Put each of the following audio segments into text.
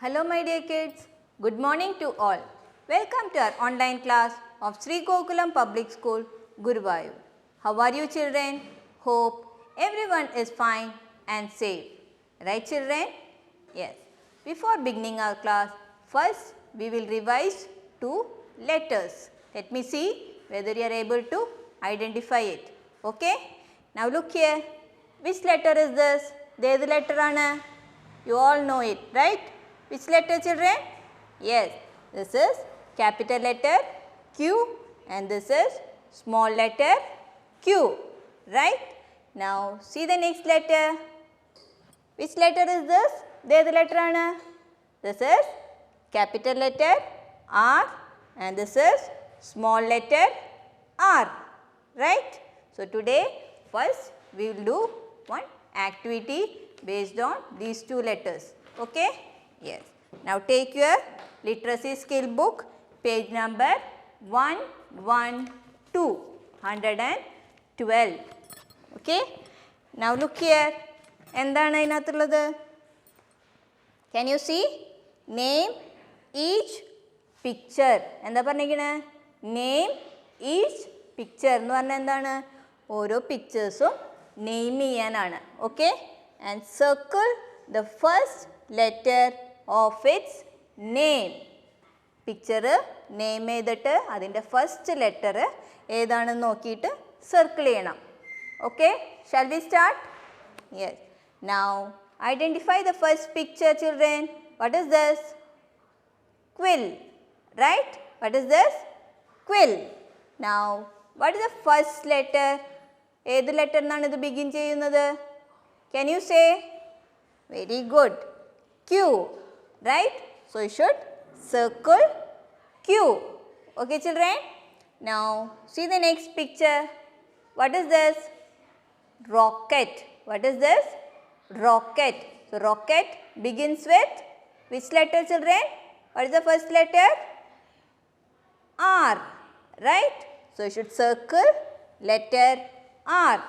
Hello my dear kids, good morning to all. Welcome to our online class of Sri Gokulam Public School, Guruvayur. How are you children? Hope everyone is fine and safe. Right children? Yes. Before beginning our class, first we will revise two letters. Let me see whether you are able to identify it. Okay? Now look here. Which letter is this? There the letter Anna. You all know it, right? Which letter children? Yes, this is capital letter Q and this is small letter q, right? Now see the next letter. Which letter is this? There the letter Anna. This is capital letter R and this is small letter r, right? So today first we will do one activity based on these two letters, okay? Yes. Now take your literacy skill book, page number 112, 112, okay? Now look here, endana inathullathu? Can you see? Name each picture. Endha parnirikane? Name each picture ennu parna endana? Oro pictures name cheyanana, okay? And circle the first letter of its name. Picture name ചെയ്തിട്ട് അതിൻ്റെ first letter ഏതാണെന്ന് നോക്കിയിട്ട് circle ചെയ്യണം. Okay? Shall we start? Yes. Now identify the first picture children. What is this? Quill. Right? What is this? Quill. Now what is the first letter? ഏത് ലെറ്ററിനാണ് ഇത് begin ചെയ്യുന്നത്? Can you say? Very good. Q, right? So you should circle Q. Okay children? Now see the next picture. What is this? Rocket. What is this? Rocket. So rocket begins with which letter children? What is the first letter? R, right? So you should circle letter R.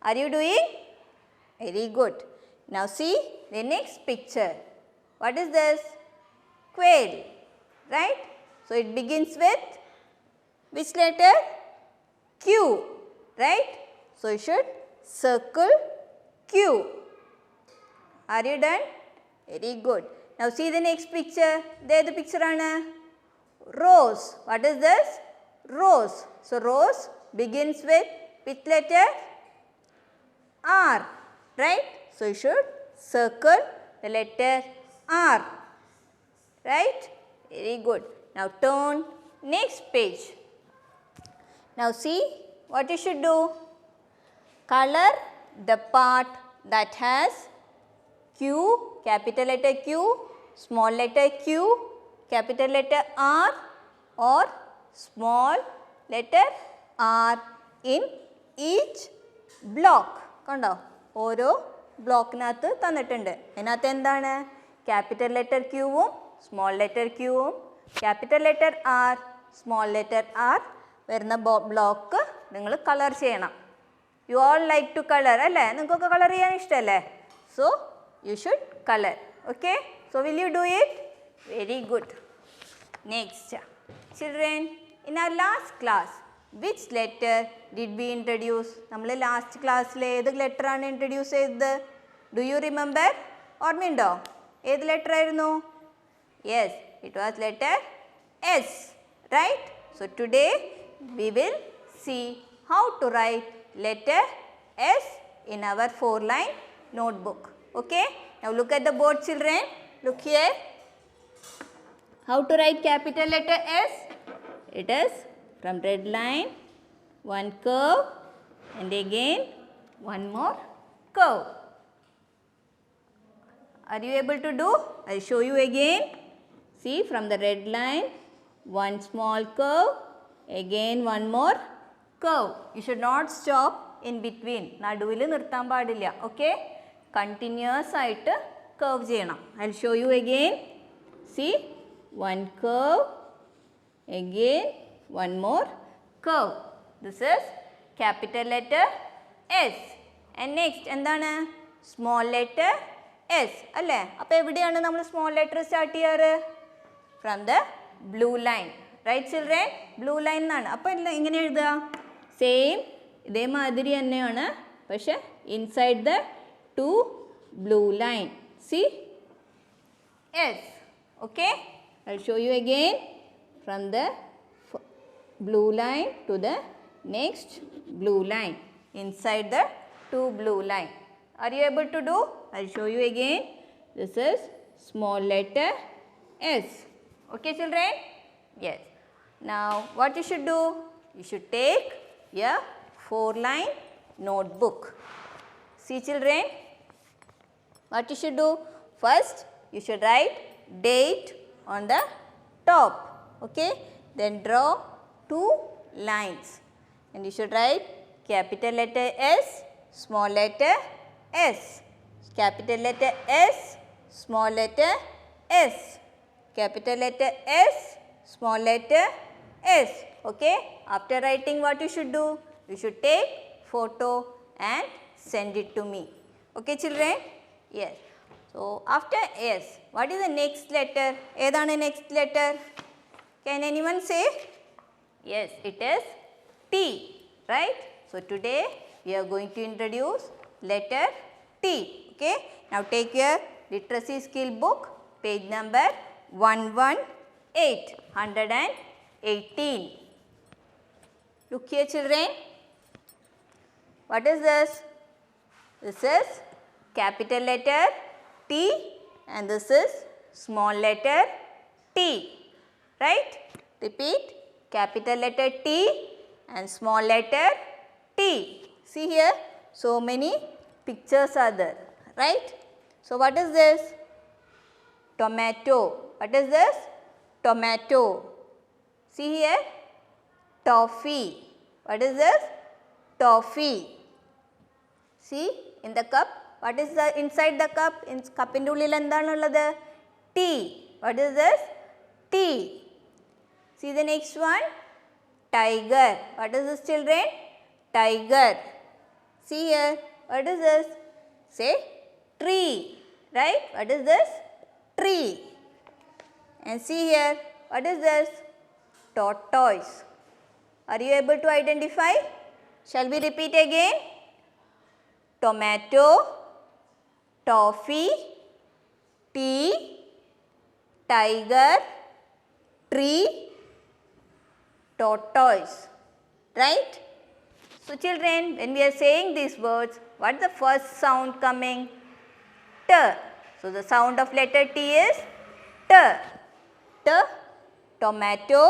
Are you doing? Very good. Now see the next picture. What is this? Quail, right? So it begins with which letter? Q, right? So you should circle Q. Are you done? Very good. Now see the next picture. There the picture Anna. Rose. What is this? Rose. So rose begins with which letter? R, right? So you should circle the letter R, right? Very good. Now turn next page. Now see what you should do. Color the part that has Q, capital letter Q, small letter q, capital letter R or small letter R in each block. കണ്ടോ? ഓരോ ബ്ലോക്കിനകത്ത് തന്നിട്ടുണ്ട്. അതിനകത്ത് എന്താണ്? Capital letter ക്യൂവും small letter ക്യൂവും capital letter R small letter R വരുന്ന block നിങ്ങൾ colour ചെയ്യണം. You all like to colour അല്ലേ? നിങ്ങൾക്കൊക്കെ കളർ ചെയ്യാൻ ഇഷ്ടമല്ലേ? So you should colour. Okay? So will you do it? Very good. Next children, in our last class which letter did we introduce? നമ്മൾ last ക്ലാസ്സിൽ ഏത് ലെറ്ററാണ് introduce ചെയ്തത്? Do you remember? ഓർമ്മയുണ്ടോ? ഏത് ലെറ്റർ ആയിരുന്നു? Yes, it was letter S, right? So today we will see how to write letter S in our 4-line notebook. Okay? Now look at the board children. Look here. How to write capital letter S? It is from red line, one curve and again one more curve. Are you able to do? I will show you again. See, from the red line, one small curve, again one more curve. You should not stop in between. നടുവിൽ നിർത്താൻ പാടില്ല. Okay? Continuous ആയിട്ട് curve ചെയ്യണം. I will show you again. See, one curve, again one more curve. This is capital letter S. And next എന്താണ്? Small letter S അല്ലേ? അപ്പോൾ എവിടെയാണ് നമ്മൾ സ്മോൾ ലെറ്റർ സ്റ്റാർട്ട് ചെയ്യാറ്? From the blue line, right children? Blue line എന്നാണ്. അപ്പോൾ എങ്ങനെ എഴുതുക? സെയിം ഇതേമാതിരി തന്നെയാണ്, പക്ഷെ inside the two blue line. See S. Okay, I'll show you again from the blue line to the next blue line inside the two blue line. Are you able to do? I'll show you again. This is small letter S. Okay children? Yes. Now what you should do? You should take a 4-line notebook. See children? What you should do? First you should write date on the top. Okay? Then draw 2 lines. And you should write capital letter S, small letter S. Capital letter S, small letter S. Capital letter S, small letter S. Okay? After writing, what you should do? You should take photo and send it to me. Okay children? Yes. So after S, what is the next letter? Edana next letter? Can anyone say? Yes, it is T, right? So today we are going to introduce letter T. Okay? Now take your literacy skill book, page number 118, 118. Look here children. What is this? This is capital letter T and this is small letter t. Right? Repeat. Capital letter T and small letter t. See here, so many pictures are there. Right? So what is this? Tomato. What is this? Tomato. See here, toffee. What is this? Toffee. See in the cup. What is the inside the cup? In cup inde ullil endanu ulladu? Tea. What is this? Tea. See the next one. Tiger. What is this children? Tiger. See here. What is this? Say tree. Right? What is this? Tree. And see here. What is this? Tortoise. Are you able to identify? Shall we repeat again? Tomato, toffee, tea, tiger, tree, tortoise. Right? So children, when we are saying these words, what is the first sound coming? T. So the sound of letter T is T. T. Tomato,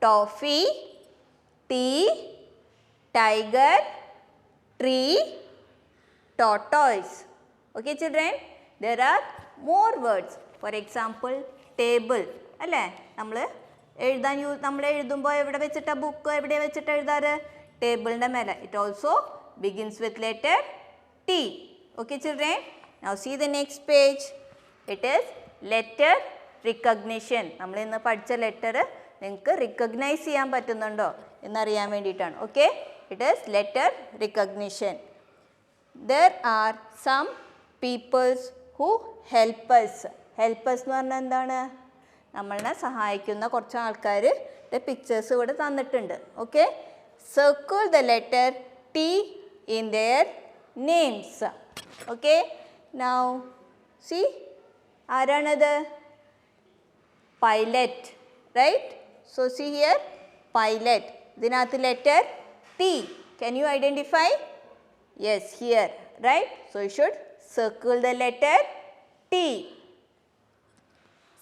toffee, tea, tiger, tree, tortoise. Okay children? There are more words. For example, table. അല്ലേ? നമ്മൾ എഴുതുമ്പോൾ എവിടെ വെച്ചിട്ടാണ് book എവിടെ വെച്ചിട്ട് എഴുതാറ്? ടേബിളിൻ്റെ മേലെ. It also begins with letter T. Okay children? Now see the next page. It is letter recognition. നമ്മൾ ഇന്ന് പഠിച്ച ലെറ്റർ നിങ്ങൾക്ക് റിക്കഗ്നൈസ് ചെയ്യാൻ പറ്റുന്നുണ്ടോ എന്നറിയാൻ വേണ്ടിയിട്ടാണ്. Okay? It is letter recognition. There are some peoples who help us. Help us എന്ന് പറഞ്ഞാൽ എന്താണ്? നമ്മളെ സഹായിക്കുന്ന കുറച്ച് ആൾക്കാരുടെ പിക്ചേഴ്സ് ഇവിടെ തന്നിട്ടുണ്ട്. Okay? Circle the letter T in their names. Okay? Now see, ആരാണത്? Pilot. Right? So see here, pilot. ഇതിനകത്ത് letter T. Can you identify? Yes, here. Right? So you should circle the letter T.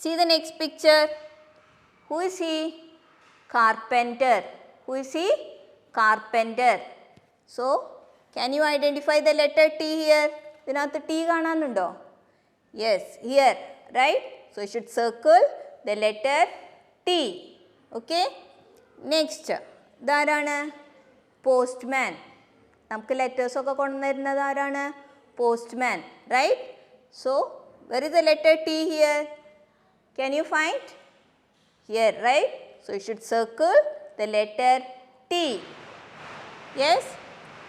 See the next picture. Who is he? Carpenter. Who is he? Carpenter. So can you identify the letter T here? ഇതിനകത്ത് T കാണാനുണ്ടോ? Yes, here. Right? So you should circle the letter T. Okay? Next. ഇതാരാണ്? Postman. നമുക്ക് letters ഒക്കെ കൊണ്ടുവരുന്നത് ആരാണ്? Postman. Right? So where is the letter T here? Can you find? Here, right? So you should circle the letter T. Yes?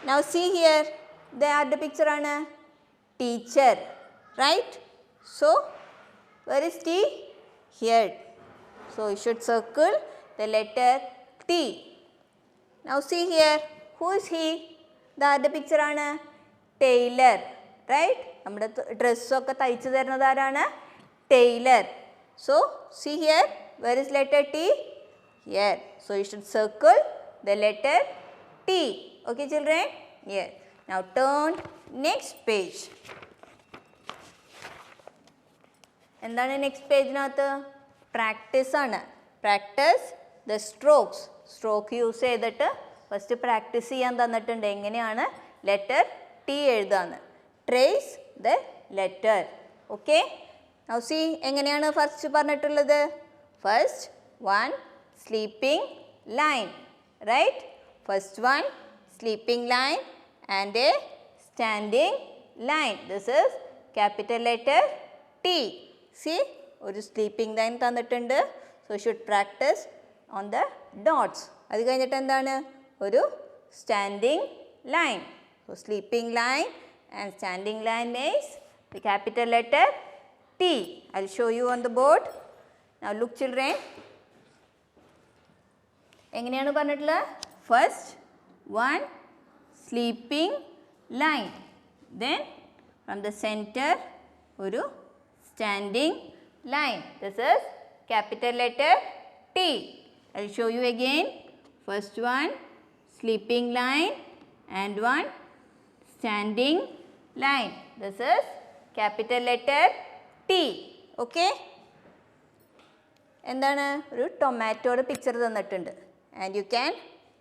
Now see here. The picture ആണ് teacher. right? So, where is T? Here. So, you should circle the letter T. Now, see here, who is he? The picture ആണ് Tailor, right? നമ്മുടെ ഡ്രസ്സൊക്കെ തയ്ച്ചു തരുന്നത് ആരാണ്? Tailor. So, see here, where is letter T? Here. So, you should circle the letter T. Okay, children? Yes. Now, turn next page. എന്താണ് next പേജിനകത്ത്? Practice ആണ്. Practice the strokes. Stroke use ചെയ്തിട്ട് first practice ചെയ്യാൻ തന്നിട്ടുണ്ട് എങ്ങനെയാണ് letter T എഴുതാന്ന്. Trace the letter. Okay, now see എങ്ങനെയാണ് first പറഞ്ഞിട്ടുള്ളത്? First one sleeping line, right? First one sleeping line and a standing line. This is capital letter T. See, ഒരു sleeping line തന്നിട്ടുണ്ട്. So should practice on the dots. അത് കഴിഞ്ഞിട്ട് എന്താണ്? ഒരു standing line. So sleeping line and standing line means the capital letter T. I will show you on the board. Now look children. എങ്ങനെയാണ് പറഞ്ഞിട്ടുള്ളത്? First one sleeping line, then from the centre ഒരു standing line. This is capital letter T. I will show you again. First one sleeping line and one standing line. This is capital letter T. Okay? എന്താണ്? ഒരു ടൊമാറ്റോയുടെ picture തന്നിട്ടുണ്ട്. And you can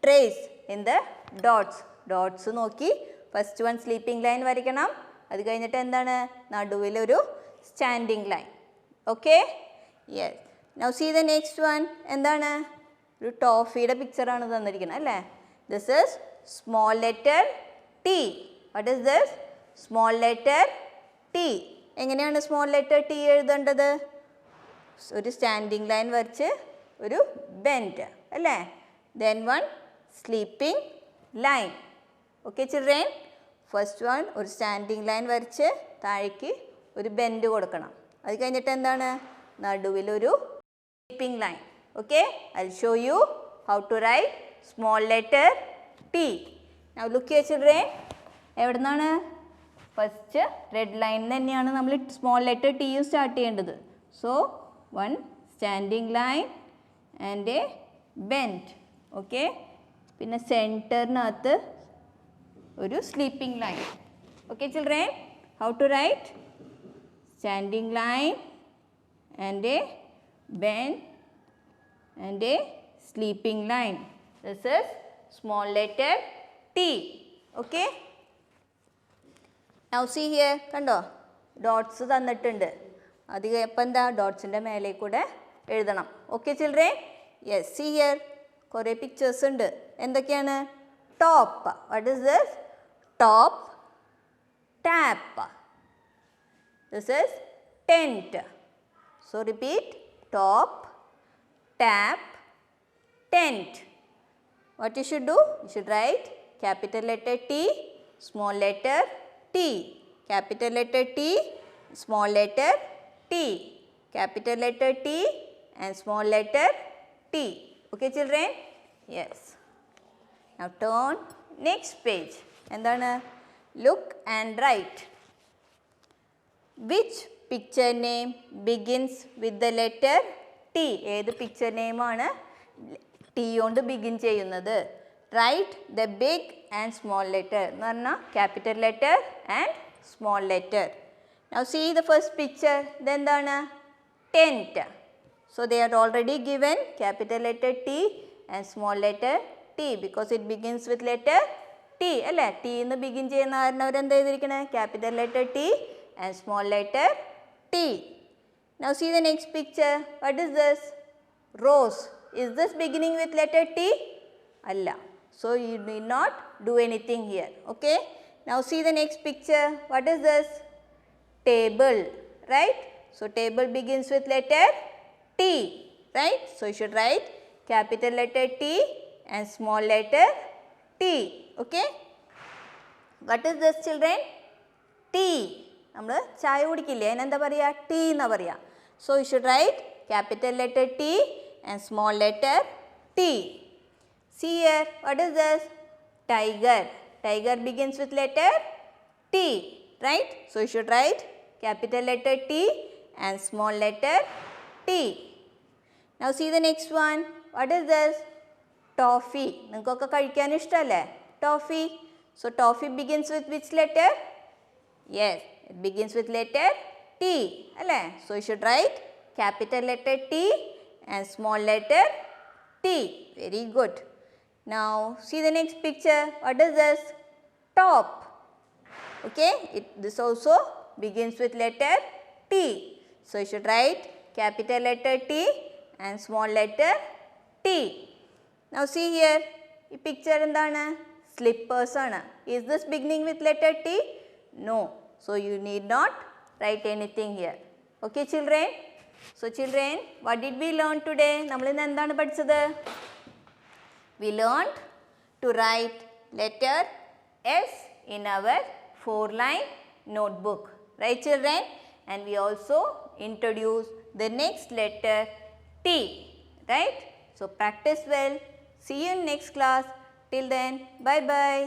trace in the dots. Dots നോക്കി first one sleeping line വരയ്ക്കണം. അത് കഴിഞ്ഞിട്ട് എന്താണ്? നടുവിലൊരു standing line. Okay, yes. Now see the next one. എന്താണ്? ഒരു ടോഫിയുടെ പിക്ചറാണ് തന്നിരിക്കുന്നത് അല്ലേ? This is small letter T. What is this? Small letter T. എങ്ങനെയാണ് സ്മോൾ ലെറ്റർ ടി എഴുതേണ്ടത്? ഒരു സ്റ്റാൻഡിംഗ് ലൈൻ വരച്ച് ഒരു ബെൻഡ് അല്ലേ? Then one sleeping line. Okay children, first one ഒരു സ്റ്റാൻഡിംഗ് ലൈൻ വരച്ച് താഴേക്ക് ഒരു ബെൻഡ് കൊടുക്കണം. അത് കഴിഞ്ഞിട്ട് എന്താണ്? നടുവിലൊരു sleeping line. Okay, I will show you how to write small letter T. Now look here children. എവിടെ നിന്നാണ്? ഫസ്റ്റ് റെഡ് ലൈൻ തന്നെയാണ് നമ്മൾ small letter T you start ചെയ്യേണ്ടത്. So one standing line and a bend. Okay, പിന്നെ സെൻറ്ററിനകത്ത് ഒരു sleeping line. Okay children, how to write? Standing line and a bend and a sleeping line. This is small letter T. Okay? Now see here, കണ്ടോ? Dots തന്നിട്ടുണ്ട്. അത് ഇപ്പം എന്താ? ഡോട്ട്സിൻ്റെ മേലെ കൂടെ എഴുതണം. Okay children? Yes, see here കുറേ പിക്ചേഴ്സ് ഉണ്ട്. എന്തൊക്കെയാണ്? Top. What is this? Top, tap. This is tent. So repeat: top, tap, tent. What you should do? You should write capital letter T, small letter t, capital letter T, small letter t, capital letter T and small letter t. Okay children? Yes. Now turn next page. എന്താണ്? Look and write. Which picture name begins with the letter T? ഏത് picture നെയിമാണ് T കൊണ്ട് begin ചെയ്യുന്നത്? Write the big and small letter എന്ന് പറഞ്ഞാൽ capital letter and small letter. Now see the first picture. ഇതെന്താണ്? Tent. So they are already given capital letter T and small letter T because it begins with letter T അല്ലേ? T എന്ന് begin ചെയ്യുന്ന കാരണം അവരെന്താ ചെയ്തിരിക്കണേ? Capital letter T and small letter T. Now see the next picture. What is this? Rose. Is this beginning with letter T? Allah. So you need not do anything here. Okay. Now see the next picture. What is this? Table. Right? So table begins with letter T. Right? So you should write capital letter T and small letter T. Okay. What is this children? T. നമ്മൾ ചായ കുടിക്കില്ലേ അതിനെന്താ പറയുക tea എന്നാ പറയുക. So you should write capital letter T and small letter T. See here, what is this? Tiger. Tiger begins with letter T, right? So you should write capital letter T and small letter T. Now see the next one. What is this? Toffee. നിങ്ങൾക്കൊക്കെ കഴിക്കാൻ ഇഷ്ടമല്ലേ toffee? So toffee begins with which letter? Yes, it begins with letter T. അല്ലേ? So you should write capital letter T and small letter T. Very good. Now see the next picture. What is this? Top. Okay, this also begins with letter T. So you should write capital letter T and small letter T. Now see here, ഈ picture എന്താണ്? Slippers ആണ്. Is this beginning with letter T? No. So you need not write anything here. Okay children? So children, what did we learn today? നമ്മൾ ഇന്ന് എന്താണ് പഠിച്ചത്? We learned to write letter S in our 4-line notebook. Right children? And we also introduced the next letter T. Right? So practice well. See you in next class. Till then, bye bye.